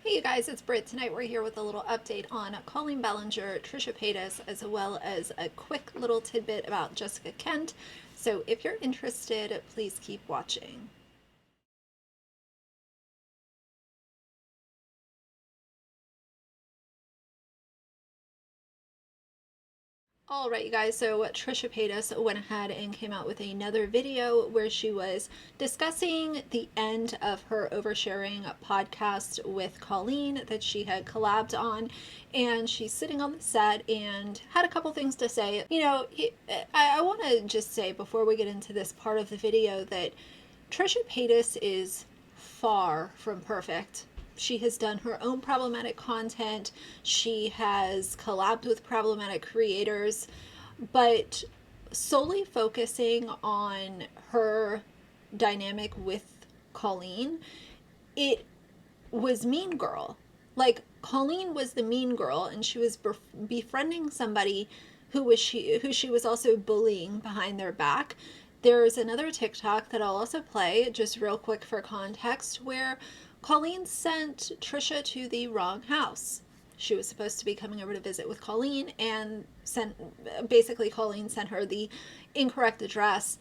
Hey you guys, it's Britt. Tonight we're here with a little update on Colleen Ballinger, Trisha Paytas, as well as a quick little tidbit about Jessica Kent. So if you're interested, please keep watching. All right, you guys, so Trisha Paytas went ahead and came out with another video where she was discussing the end of her oversharing podcast with Colleen that she had collabed on, and she's sitting on the set and had a couple things to say. I want to just say before we get into this part of the video that Trisha Paytas is far from perfect. She has done her own problematic content. She has collabed with problematic creators, but solely focusing on her dynamic with Colleen, it was Mean Girl. Like, Colleen was the mean girl, and she was befriending somebody who she was also bullying behind their back. There's another TikTok that I'll also play just real quick for context where Colleen sent Trisha to the wrong house. She was supposed to be coming over to visit with Colleen, and Colleen sent her the incorrect address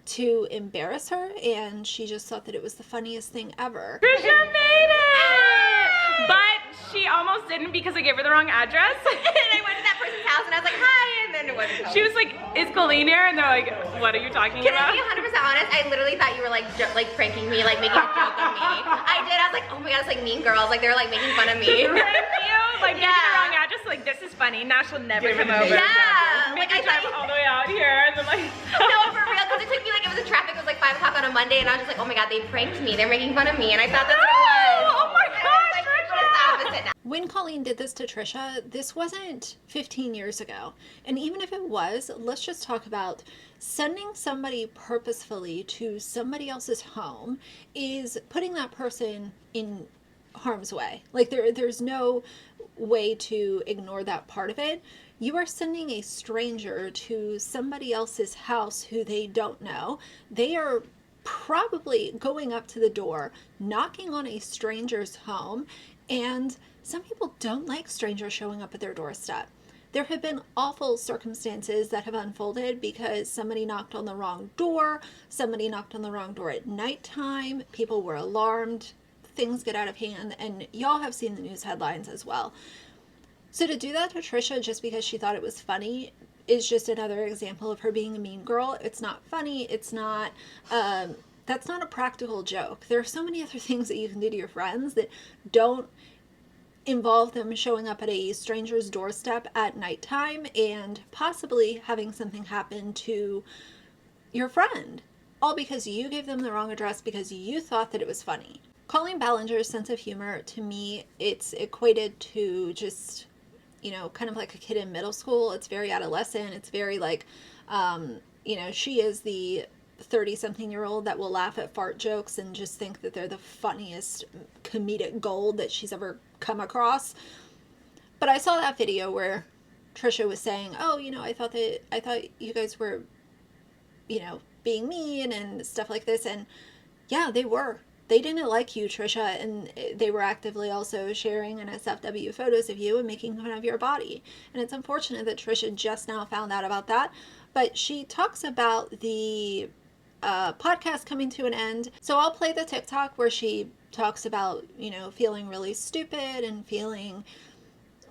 to embarrass her, and she just thought that it was the funniest thing ever. Trisha made it! But she almost didn't because I gave her the wrong address. And I went to that person's house and I was like, hi, and then it wasn't Colleen. She was like, is Colleen here? And they're like, what are you talking Can about? I be 100% honest? I literally thought you were like pranking me, like making a joke on me. I did. I was like, oh my god, it's like Mean Girls. Like they were like making fun of me. Prank you? Like, Yeah. gave you the wrong address? Like, this is funny. Now she'll never come over. Yeah. Make Like you drive all the way out here. And then like, No, for real, because it took me like, it was a traffic, it was like 5 o'clock on a Monday, and I was just like, oh my god, they pranked me. They're making fun of me, and I thought that's what it was. Oh my And I was god, like, Trisha! but it's the opposite now. When Colleen did this to Trisha, this wasn't 15 years ago. And even if it was, let's just talk about sending somebody purposefully to somebody else's home is putting that person in harm's way. Like there's no way to ignore that part of it. You are sending a stranger to somebody else's house who they don't know. They are probably going up to the door, knocking on a stranger's home, and some people don't like strangers showing up at their doorstep. There have been awful circumstances that have unfolded because somebody knocked on the wrong door, somebody knocked on the wrong door at nighttime, people were alarmed, things get out of hand, and y'all have seen the news headlines as well. So to do that to Trisha just because she thought it was funny is just another example of her being a mean girl. It's not funny. It's not, that's not a practical joke. There are so many other things that you can do to your friends that don't involve them showing up at a stranger's doorstep at nighttime and possibly having something happen to your friend, all because you gave them the wrong address because you thought that it was funny. Colleen Ballinger's sense of humor, to me, it's equated to just, kind of like a kid in middle school. It's very adolescent. It's very like, she is the 30-something-year-old that will laugh at fart jokes and just think that they're the funniest comedic gold that she's ever come across. But I saw that video where Trisha was saying, oh, I thought you guys were, being mean and stuff like this. And yeah, they were. They didn't like you, Trisha, and they were actively also sharing NSFW photos of you and making fun of your body. And it's unfortunate that Trisha just now found out about that. But she talks about the podcast coming to an end. So I'll play the TikTok where she talks about, feeling really stupid and feeling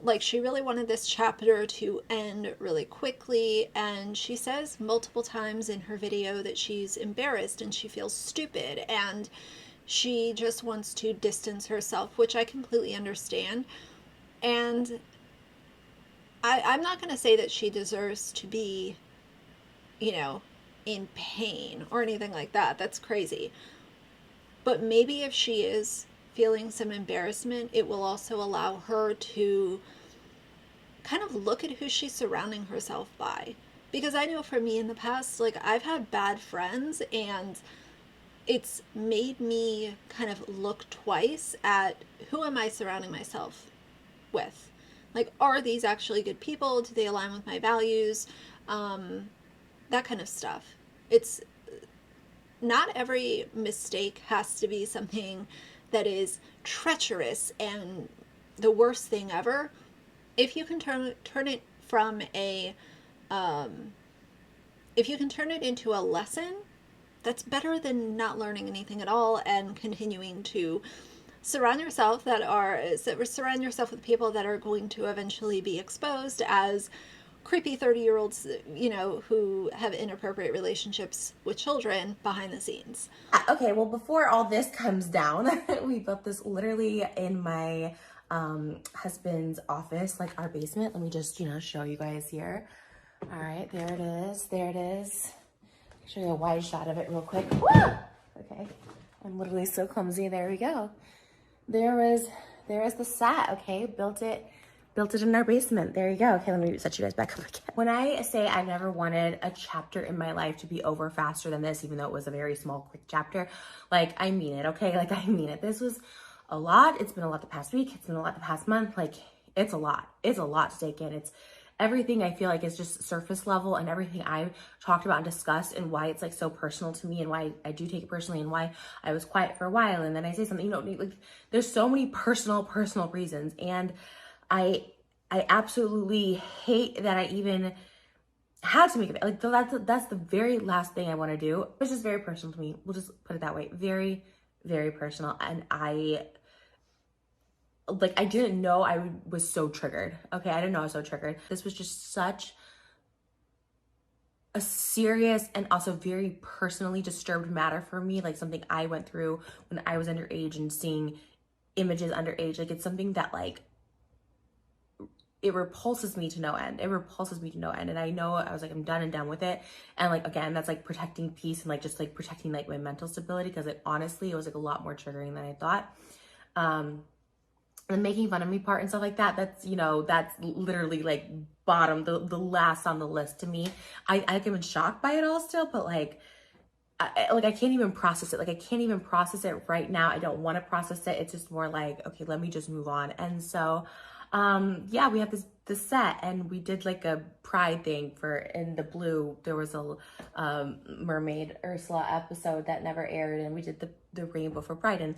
like she really wanted this chapter to end really quickly. And she says multiple times in her video that she's embarrassed and she feels stupid and she just wants to distance herself, which I completely understand. And I'm not going to say that she deserves to be, in pain or anything like that. That's crazy. But maybe if she is feeling some embarrassment, it will also allow her to kind of look at who she's surrounding herself by. Because I know for me in the past, like I've had bad friends and it's made me kind of look twice at who am I surrounding myself with? Like, are these actually good people? Do they align with my values? That kind of stuff. It's not every mistake has to be something that is treacherous and the worst thing ever, if you can turn it from a if you can turn it into a lesson, that's better than not learning anything at all and continuing to surround yourself surround yourself with people that are going to eventually be exposed as creepy 30-year-olds, who have inappropriate relationships with children behind the scenes. Okay, well, before all this comes down, we built this literally in my husband's office, like our basement. Let me just, show you guys here. All right, there it is. There it is. Show you a wide shot of it real quick. Woo! Okay, I'm literally so clumsy. There we go. There is the set. Okay, built it in our basement. There you go. Okay, let me set you guys back up again. When I say I never wanted a chapter in my life to be over faster than this, even though it was a very small, quick chapter, like, I mean it, okay? Like, I mean it. This was a lot. It's been a lot the past week. It's been a lot the past month. Like, it's a lot. It's a lot to take in. It's everything I feel like is just surface level, and everything I've talked about and discussed, and why it's like so personal to me, and why I do take it personally, and why I was quiet for a while, and then I say something, like, there's so many personal reasons. And I absolutely hate that I even had to make it, like, that's the very last thing I want to do. It's just very personal to me. We'll just put it that way. Very, very personal. And I didn't know I was so triggered. Okay, I didn't know I was so triggered. This was just such a serious and also very personally disturbed matter for me, like something I went through when I was underage, and seeing images underage. Like, it's something that, like, it repulses me to no end. It repulses me to no end. And I know, I was like, I'm done with it. And, like, again, that's like protecting peace and, like, just like protecting, like, my mental stability, because it honestly, it was like a lot more triggering than I thought. And making fun of me part and stuff like that, that's, that's literally like bottom, the last on the list to me. I've been shocked by it all still, but like, I can't even process it. Like, I can't even process it right now. I don't want to process it. It's just more like, okay, let me just move on. And so, yeah, we have this set, and we did like a pride thing in the blue. There was a mermaid Ursula episode that never aired, and we did the rainbow for pride, and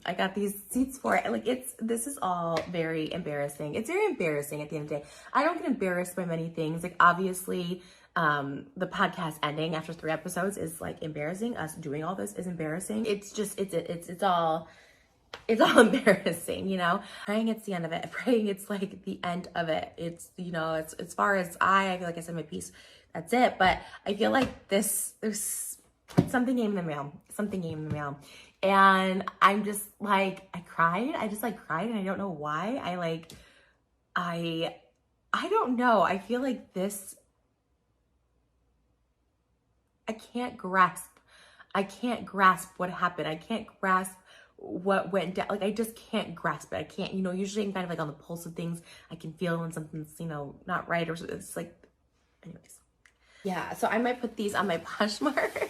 I got these seats for it. And, like, this is all very embarrassing. It's very embarrassing at the end of the day. I don't get embarrassed by many things. Like, obviously, the podcast ending after 3 episodes is, like, embarrassing. Us doing all this is embarrassing. It's just, it's all embarrassing, Praying it's the end of it. Praying it's like the end of it. It's, it's as far as I feel like I said my piece. That's it. But I feel like there's something came in the mail. Something came in the mail. And I'm just like, I cried. I just like cried, and I don't know why. I don't know. I feel like this, I can't grasp what happened. I can't grasp what went down. Like, I just can't grasp it. I can't, usually I'm kind of like on the pulse of things. I can feel when something's, not right, or it's like, anyways. Yeah, so I might put these on my Poshmark.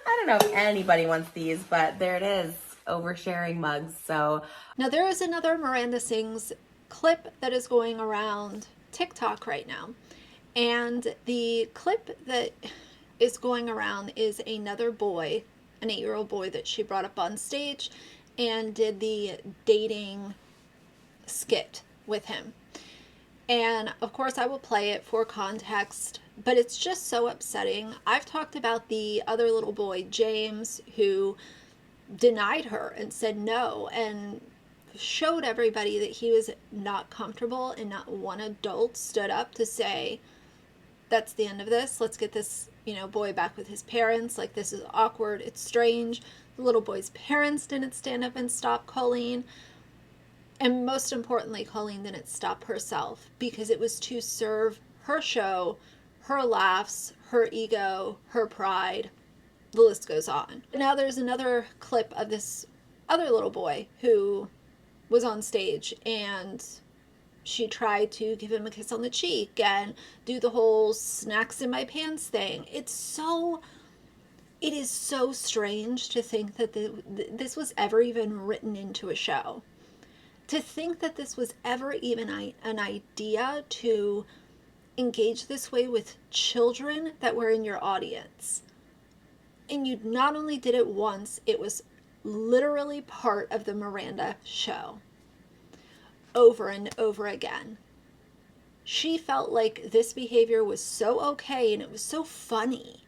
I don't know if anybody wants these, but there it is, oversharing mugs. So now there is another Miranda Sings clip that is going around TikTok right now. And the clip that is going around is another boy, an 8-year-old boy that she brought up on stage and did the dating skit with him. And of course I will play it for context, but it's just so upsetting. I've talked about the other little boy, James, who denied her and said no, and showed everybody that he was not comfortable, and not one adult stood up to say, that's the end of this. Let's get this, boy back with his parents. Like, this is awkward. It's strange. The little boy's parents didn't stand up and stop Colleen. And most importantly, Colleen didn't stop herself, because it was to serve her show, her laughs, her ego, her pride. The list goes on. Now there's another clip of this other little boy who was on stage, and she tried to give him a kiss on the cheek and do the whole snacks in my pants thing. It is so strange to think that this was ever even written into a show. To think that this was ever even an idea to engage this way with children that were in your audience. And you not only did it once, it was literally part of the Miranda show over and over again. She felt like this behavior was so okay and it was so funny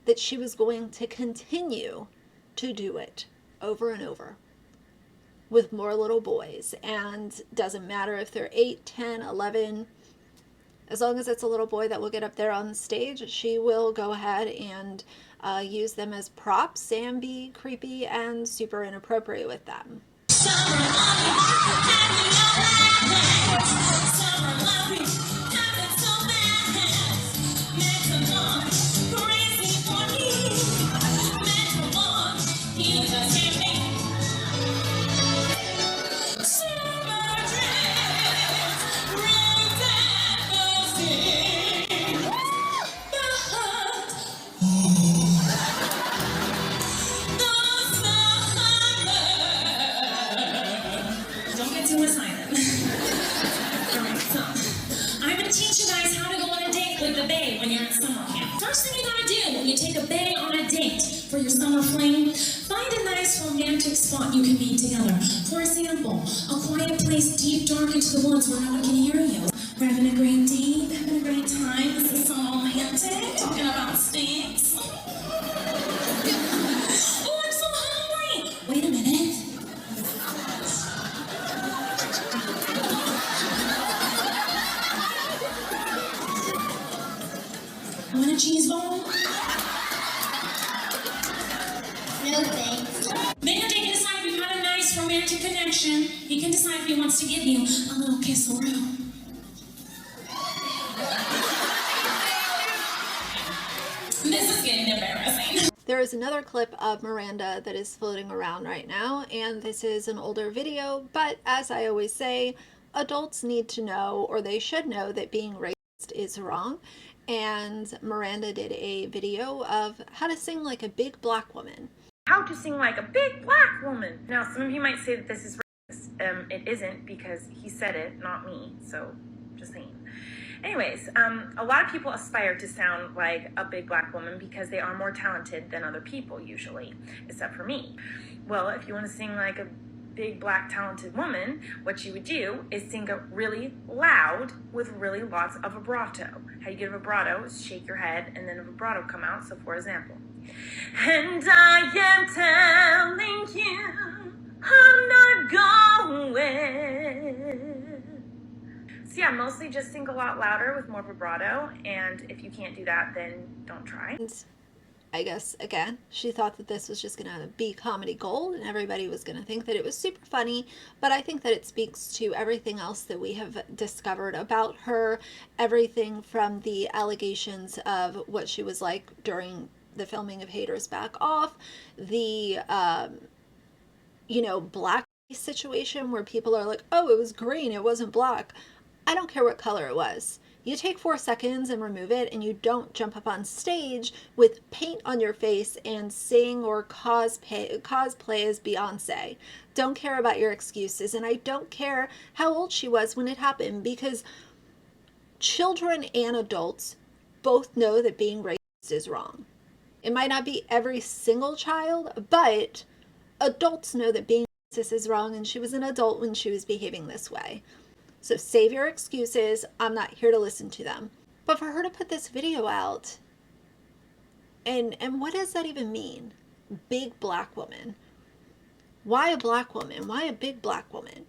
that she was going to continue to do it over and over with more little boys. And doesn't matter if they're 8, 10, 11, as long as it's a little boy that will get up there on stage, she will go ahead and use them as props and be creepy and super inappropriate with them. First thing you gotta do when you take a bae on a date for your summer fling, find a nice romantic spot you can be together. For example, a quiet place deep dark into the woods where no one can hear you. We're having a great date, having a great time. This is so romantic. Talking about stinks. Oh, I'm so hungry. Wait a minute. Want a cheese ball? No thanks. Then your date can decide if you've had a nice romantic connection. He can decide if he wants to give you a little kiss-a-roo. This is getting embarrassing. There is another clip of Miranda that is floating around right now, and this is an older video, but as I always say, adults need to know, or they should know, that being racist is wrong. And Miranda did a video of how to sing like a big black woman. How to sing like a big black woman. Now, some of you might say that this is racist. It isn't, because he said it, not me. So, just saying. Anyways, a lot of people aspire to sound like a big black woman because they are more talented than other people usually, except for me. Well, if you want to sing like a big black talented woman, what you would do is sing it really loud with really lots of vibrato. How you get a vibrato is shake your head and then a vibrato come out. So for example, and I am telling you I'm not going. So yeah, mostly just sing a lot louder with more vibrato, and if you can't do that, then don't try. And I guess, again, she thought that this was just going to be comedy gold and everybody was going to think that it was super funny, but I think that it speaks to everything else that we have discovered about her, everything from the allegations of what she was like during the filming of Haters Back Off, the, black situation where people are like, oh, it was green, it wasn't black. I don't care what color it was. You take 4 seconds and remove it, and you don't jump up on stage with paint on your face and sing or cosplay as Beyonce. Don't care about your excuses, and I don't care how old she was when it happened, because children and adults both know that being racist is wrong. It might not be every single child, but adults know that being racist is wrong, and she was an adult when she was behaving this way. So save your excuses. I'm not here to listen to them. But for her to put this video out, and what does that even mean? Big black woman. Why a black woman? Why a big black woman?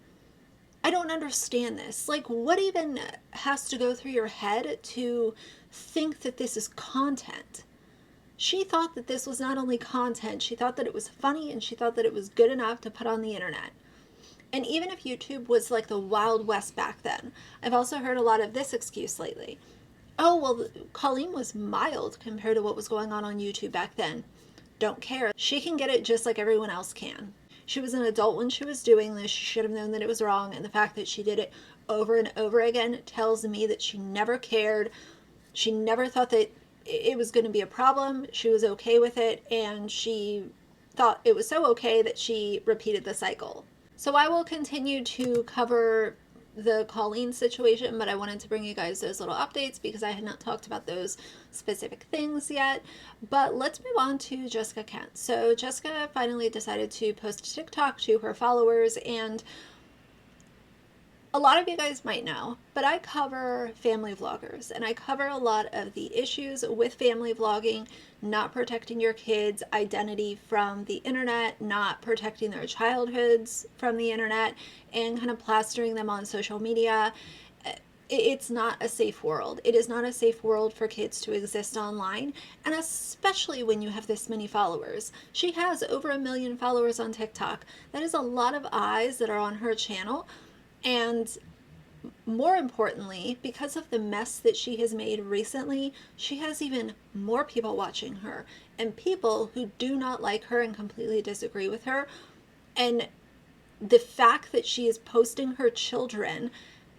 I don't understand this. Like, what even has to go through your head to think that this is content? She thought that this was not only content, she thought that it was funny, and she thought that it was good enough to put on the internet. And even if YouTube was like the Wild West back then, I've also heard a lot of this excuse lately. Oh, well, Colleen was mild compared to what was going on YouTube back then. Don't care. She can get it just like everyone else can. She was an adult when she was doing this. She should have known that it was wrong. And the fact that she did it over and over again tells me that she never cared. She never thought that it was going to be a problem. She was okay with it. And she thought it was so okay that she repeated the cycle. So I will continue to cover the Colleen situation, but I wanted to bring you guys those little updates because I had not talked about those specific things yet. But let's move on to Jessica Kent. So Jessica finally decided to post a TikTok to her followers, and a lot of you guys might know, but I cover family vloggers, and I cover a lot of the issues with family vlogging, not protecting your kids' identity from the internet, not protecting their childhoods from the internet, and kind of plastering them on social media. It's not a safe world. It is not a safe world for kids to exist online, and especially when you have this many followers. She has over 1 million followers on TikTok. That is a lot of eyes that are on her channel. And more importantly, because of the mess that she has made recently, she has even more people watching her, and people who do not like her and completely disagree with her. And the fact that she is posting her children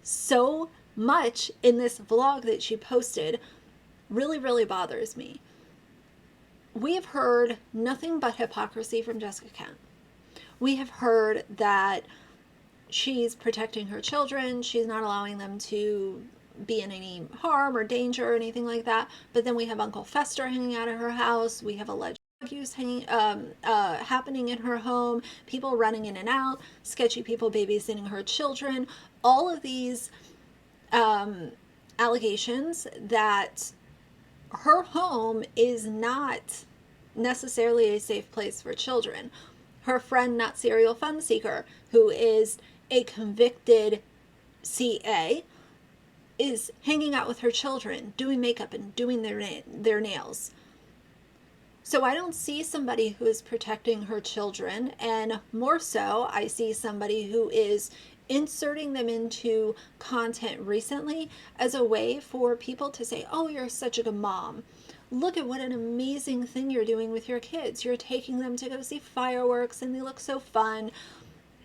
so much in this vlog that she posted really, really bothers me. We have heard nothing but hypocrisy from Jessica Kent. We have heard that she's protecting her children, she's not allowing them to be in any harm or danger or anything like that. But then we have Uncle Fester hanging out of her house. We have alleged abuse happening in her home, people running in and out, sketchy people babysitting her children. All of these allegations that her home is not necessarily a safe place for children. Her friend, Not Serial Fun Seeker, who is a convicted CA, is hanging out with her children, doing makeup and doing their nails. So I don't see somebody who is protecting her children, and more so, I see somebody who is inserting them into content recently as a way for people to say, oh, you're such a good mom. Look at what an amazing thing you're doing with your kids. You're taking them to go see fireworks and they look so fun.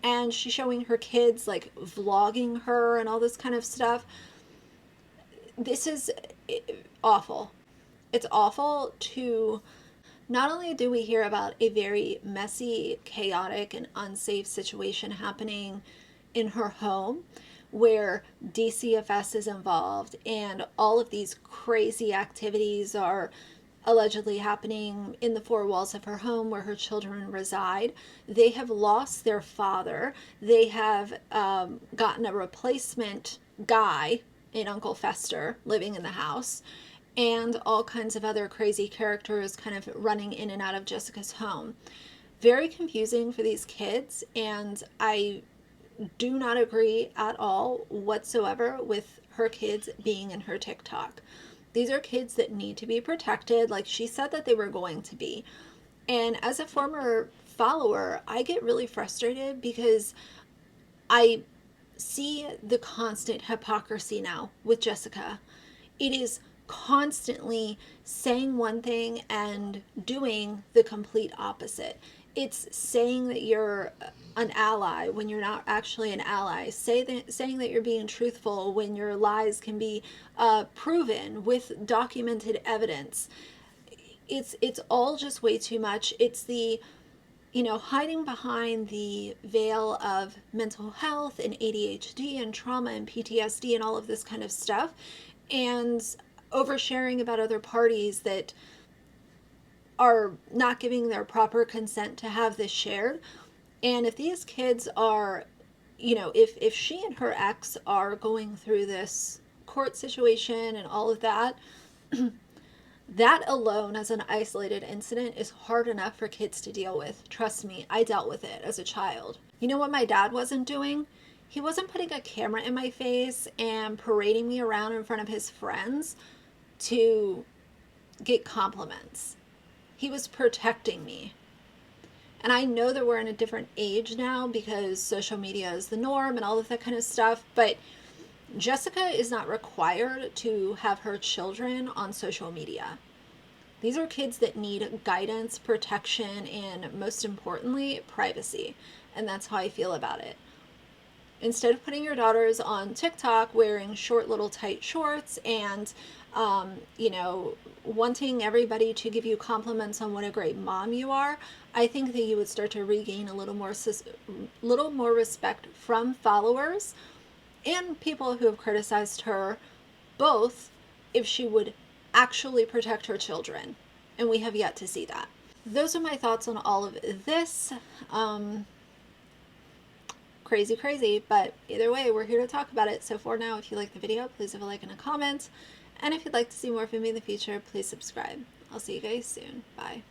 And she's showing her kids, like, vlogging her and all this kind of stuff. This is awful. It's awful to... Not only do we hear about a very messy, chaotic, and unsafe situation happening in her home, where DCFS is involved and all of these crazy activities are allegedly happening in the four walls of her home where her children reside. They have lost their father. They have gotten a replacement guy in Uncle Fester living in the house, and all kinds of other crazy characters kind of running in and out of Jessica's home. Very confusing for these kids, and I do not agree at all whatsoever with her kids being in her TikTok. These are kids that need to be protected, like she said that they were going to be. And as a former follower, I get really frustrated because I see the constant hypocrisy now with Jessica. It is constantly saying one thing and doing the complete opposite. It's saying that you're an ally when you're not actually an ally. Saying that you're being truthful when your lies can be proven with documented evidence. It's all just way too much. It's the, hiding behind the veil of mental health and ADHD and trauma and PTSD and all of this kind of stuff, and oversharing about other parties that are not giving their proper consent to have this shared. And if these kids are, if she and her ex are going through this court situation and all of that, that alone as an isolated incident is hard enough for kids to deal with. Trust me, I dealt with it as a child. You know what my dad wasn't doing? He wasn't putting a camera in my face and parading me around in front of his friends to get compliments. He was protecting me. And I know that we're in a different age now because social media is the norm and all of that kind of stuff, but Jessica is not required to have her children on social media. These are kids that need guidance, protection, and most importantly, privacy. And that's how I feel about it. Instead of putting your daughters on TikTok wearing short little tight shorts and wanting everybody to give you compliments on what a great mom you are, I think that you would start to regain a little more respect from followers and people who have criticized her, both if she would actually protect her children. And we have yet to see that. Those are my thoughts on all of this. Crazy, but either way, we're here to talk about it. So for now, if you like the video, please leave a like and a comment. And if you'd like to see more from me in the future, please subscribe. I'll see you guys soon. Bye.